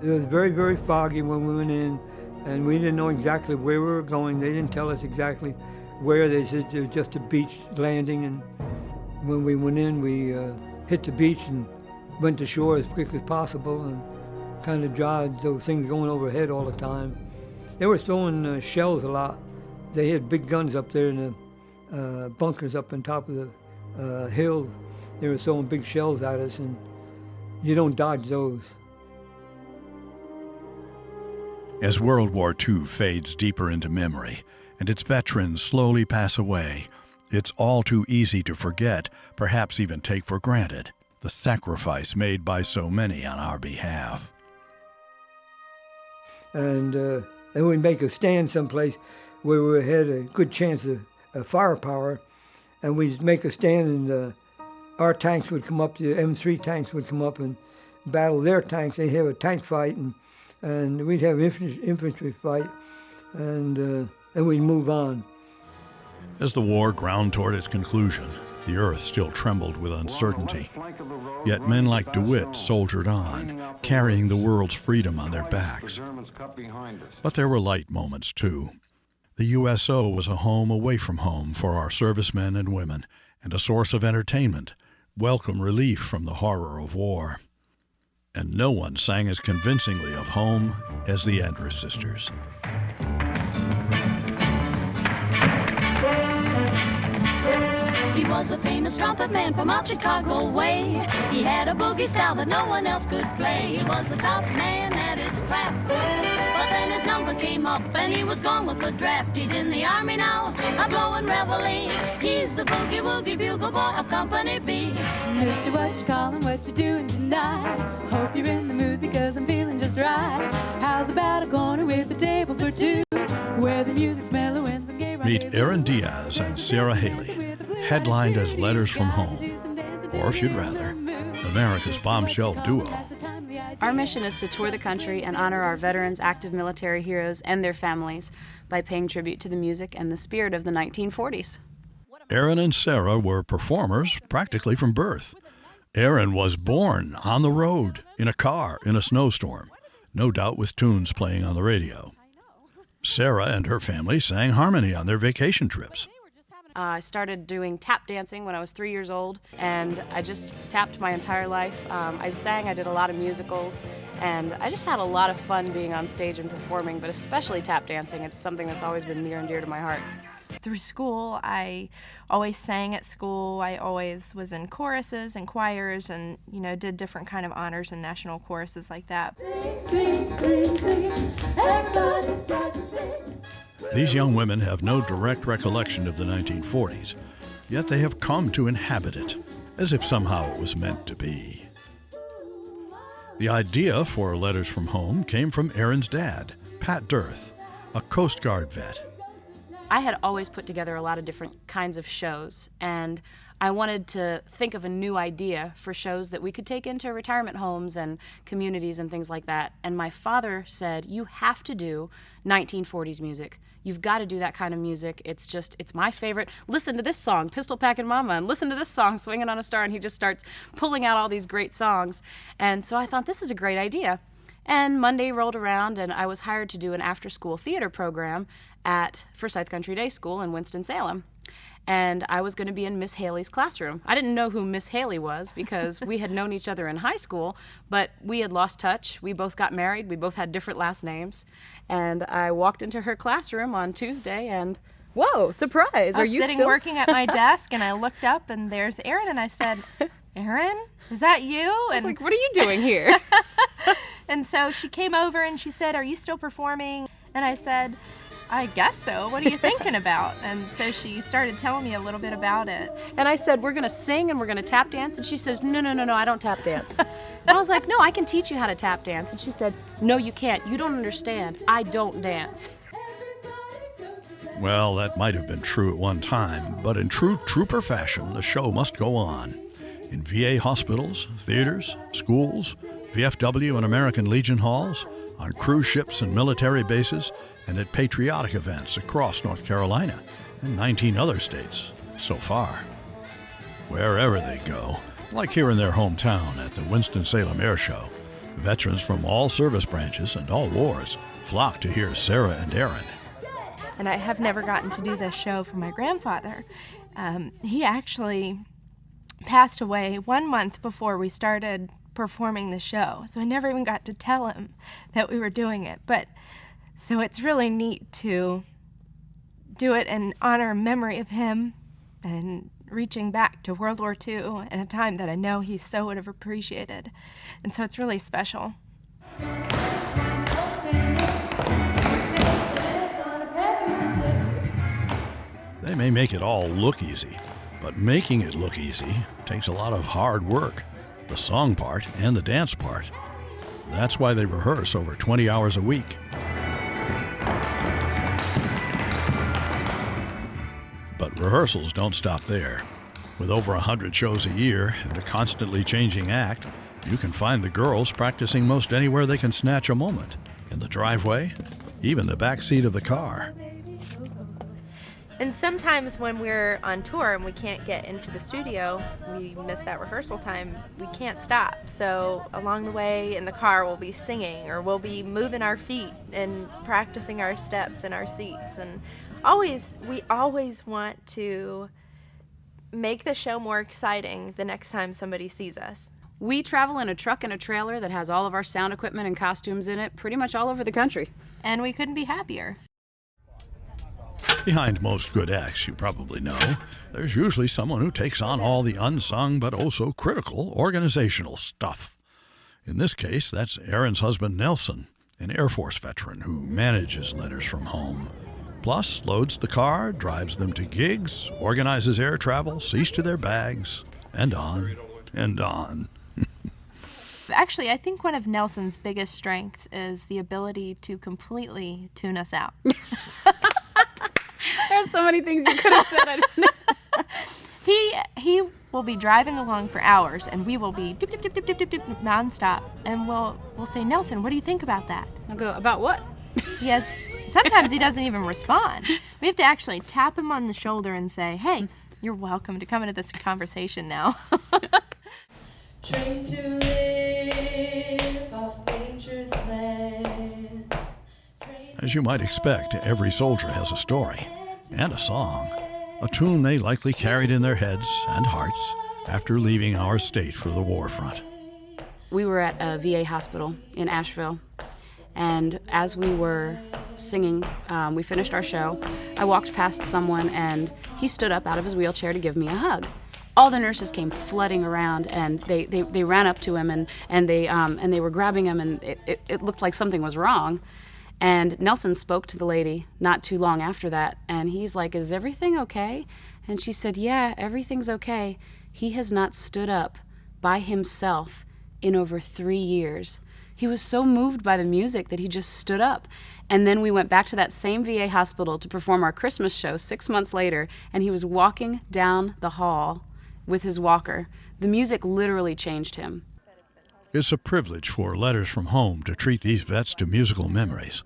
It was very, very foggy when we went in, and we didn't know exactly where we were going. They didn't tell us exactly where. They said it was just a beach landing, and when we went in, we hit the beach and went to shore as quick as possible and kind of dodged those things going overhead all the time. They were throwing shells a lot. They had big guns up there in the bunkers up on top of the hill. They were throwing big shells at us, and you don't dodge those. As World War II fades deeper into memory and its veterans slowly pass away, it's all too easy to forget, perhaps even take for granted, the sacrifice made by so many on our behalf. And we'd make a stand someplace where we had a good chance of firepower, and we'd make a stand, and our tanks would come up, the M3 tanks would come up and battle their tanks. They'd have a tank fight, and we'd have infantry fight, and then we'd move on. As the war ground toward its conclusion, the earth still trembled with uncertainty. Yet men like DeWitt soldiered on, carrying the world's freedom on their backs. But there were light moments, too. The USO was a home away from home for our servicemen and women, and a source of entertainment, welcome relief from the horror of war. And no one sang as convincingly of home as the Andrews sisters. He was a famous trumpet man from out Chicago way. He had a boogie style that no one else could play. He was the top man at his craft. But then his number came up and he was gone with the draft. He's in the army now, a blowing reveille. He's the boogie-woogie bugle boy of Company B. Mister, what you calling, what you doing tonight? Hope you're in the mood because I'm feeling just right. How's about a corner with a table for two? Where the music's mellow and some gay Meet Erinn Diaz and Serah Haley, headlined as Letters from Home, or if you'd rather, America's bombshell duo. Our mission is to tour the country and honor our veterans, active military heroes, and their families by paying tribute to the music and the spirit of the 1940s. Erinn and Serah were performers practically from birth. Erinn was born on the road, in a car, in a snowstorm, no doubt with tunes playing on the radio. Serah and her family sang harmony on their vacation trips. I started doing tap dancing when I was 3 years old, and I just tapped my entire life. I sang, I did a lot of musicals, and I just had a lot of fun being on stage and performing, but especially tap dancing. It's something that's always been near and dear to my heart. Through school, I always sang at school. I always was in choruses and choirs and, did different kind of honors and national choruses like that. These young women have no direct recollection of the 1940s, yet they have come to inhabit it, as if somehow it was meant to be. The idea for Letters from Home came from Erinn's dad, Pat Dirth, a Coast Guard vet. I had always put together a lot of different kinds of shows, and I wanted to think of a new idea for shows that we could take into retirement homes and communities and things like that. And my father said, you have to do 1940s music. You've got to do that kind of music. It's my favorite. Listen to this song, Pistol Packin' Mama, and listen to this song, Swingin' on a Star, and he just starts pulling out all these great songs. And so I thought, this is a great idea. And Monday rolled around, and I was hired to do an after-school theater program at Forsyth Country Day School in Winston-Salem. And I was going to be in Miss Haley's classroom. I didn't know who Miss Haley was because we had known each other in high school, but we had lost touch. We both got married. We both had different last names. And I walked into her classroom on Tuesday, and whoa, surprise! I was sitting working at my desk, and I looked up, and there's Erinn, and I said, Erinn, is that you? I was like, what are you doing here? And so she came over and she said, are you still performing? And I said, I guess so. What are you thinking about? And so she started telling me a little bit about it. And I said, we're going to sing and we're going to tap dance. And she says, no, I don't tap dance. And I was like, no, I can teach you how to tap dance. And she said, no, you can't. You don't understand. I don't dance. Well, that might have been true at one time, but in true trooper fashion, the show must go on. In VA hospitals, theaters, schools, VFW and American Legion halls, on cruise ships and military bases, and at patriotic events across North Carolina and 19 other states so far. Wherever they go, like here in their hometown at the Winston-Salem Air Show, Veterans from all service branches and all wars flock to hear Serah and Erinn. And I have never gotten to do this show for my grandfather. He actually passed away 1 month before we started performing the show, so I never even got to tell him that we were doing it. But so it's really neat to do it in honor and memory of him and reaching back to World War II in a time that I know he so would have appreciated. And so it's really special. They may make it all look easy, but making it look easy takes a lot of hard work, the song part and the dance part. That's why they rehearse over 20 hours a week. But rehearsals don't stop there. With over 100 shows a year and a constantly changing act, you can find the girls practicing most anywhere they can snatch a moment. In the driveway, even the back seat of the car. And sometimes when we're on tour and we can't get into the studio, we miss that rehearsal time, we can't stop. So along the way in the car, we'll be singing or we'll be moving our feet and practicing our steps in our seats. And we always want to make the show more exciting the next time somebody sees us. We travel in a truck and a trailer that has all of our sound equipment and costumes in it pretty much all over the country. And we couldn't be happier. Behind most good acts, you probably know, there's usually someone who takes on all the unsung but also critical organizational stuff. In this case, that's Erinn's husband Nelson, an Air Force veteran who manages Letters from Home. Plus, loads the car, drives them to gigs, organizes air travel, sees to their bags, and on and on. Actually, I think one of Nelson's biggest strengths is the ability to completely tune us out. There's so many things you could have said. I don't know. He will be driving along for hours, and we will be dip, dip, dip, dip, dip, dip, dip, nonstop. And we'll say, Nelson, what do you think about that? I'll go, about what? Sometimes he doesn't even respond. We have to actually tap him on the shoulder and say, hey, you're welcome to come into this conversation now. Trained to live off nature's land. As you might expect, every soldier has a story and a song, a tune they likely carried in their heads and hearts after leaving our state for the war front. We were at a VA hospital in Asheville, and as we were singing, we finished our show, I walked past someone and he stood up out of his wheelchair to give me a hug. All the nurses came flooding around, and they ran up to him and they were grabbing him, and it looked like something was wrong. And Nelson spoke to the lady not too long after that, and he's like, is everything okay? And she said, yeah, everything's okay. He has not stood up by himself in over 3 years. He was so moved by the music that he just stood up. And then we went back to that same VA hospital to perform our Christmas show 6 months later, and he was walking down the hall with his walker. The music literally changed him. It's a privilege for Letters from Home to treat these vets to musical memories.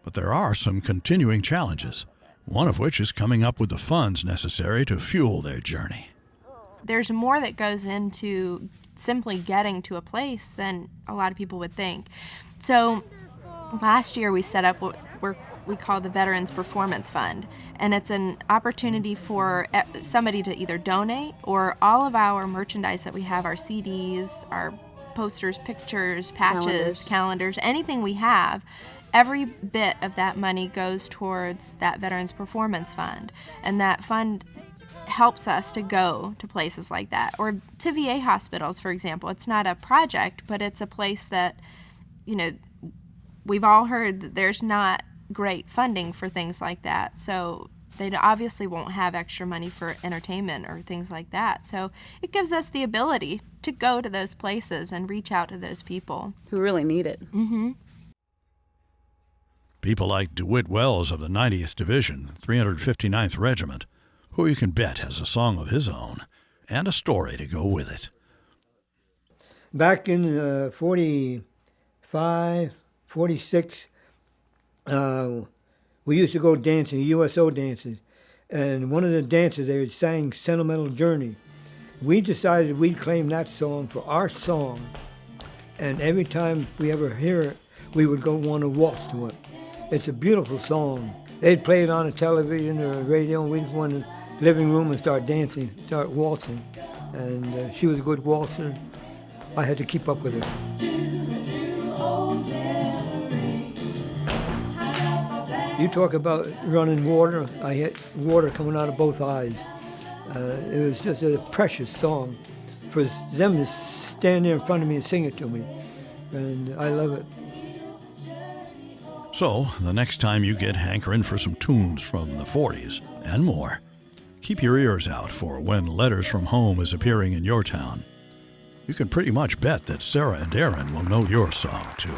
But there are some continuing challenges, one of which is coming up with the funds necessary to fuel their journey. There's more that goes into simply getting to a place than a lot of people would think. So last year we set up what we call the Veterans Performance Fund, and it's an opportunity for somebody to either donate or all of our merchandise that we have, our CDs, our posters, pictures, patches, calendars, anything we have, every bit of that money goes towards that Veterans Performance Fund. And that fund helps us to go to places like that, or to VA hospitals, for example. It's not a project, but it's a place that, we've all heard that there's not great funding for things like that. So they obviously won't have extra money for entertainment or things like that. So it gives us the ability to go to those places and reach out to those people who really need it. Mm-hmm. People like DeWitt Wells of the 90th Division, 359th Regiment, who you can bet has a song of his own and a story to go with it. Back in 45, 46, we used to go dancing, USO dances, and one of the dances they sang Sentimental Journey. We decided we'd claim that song for our song And every time we ever hear it, we would go want to waltz to it. It's a beautiful song. They'd play it on the television or radio, and we'd go in the living room and start dancing, start waltzing. And she was a good waltzer. I had to keep up with her. You talk about running water. I had water coming out of both eyes. It was just a precious song for them to stand there in front of me and sing it to me. And I love it. So, the next time you get hankering for some tunes from the 40s and more, keep your ears out for when Letters from Home is appearing in your town. You can pretty much bet that Serah and Erinn will know your song, too.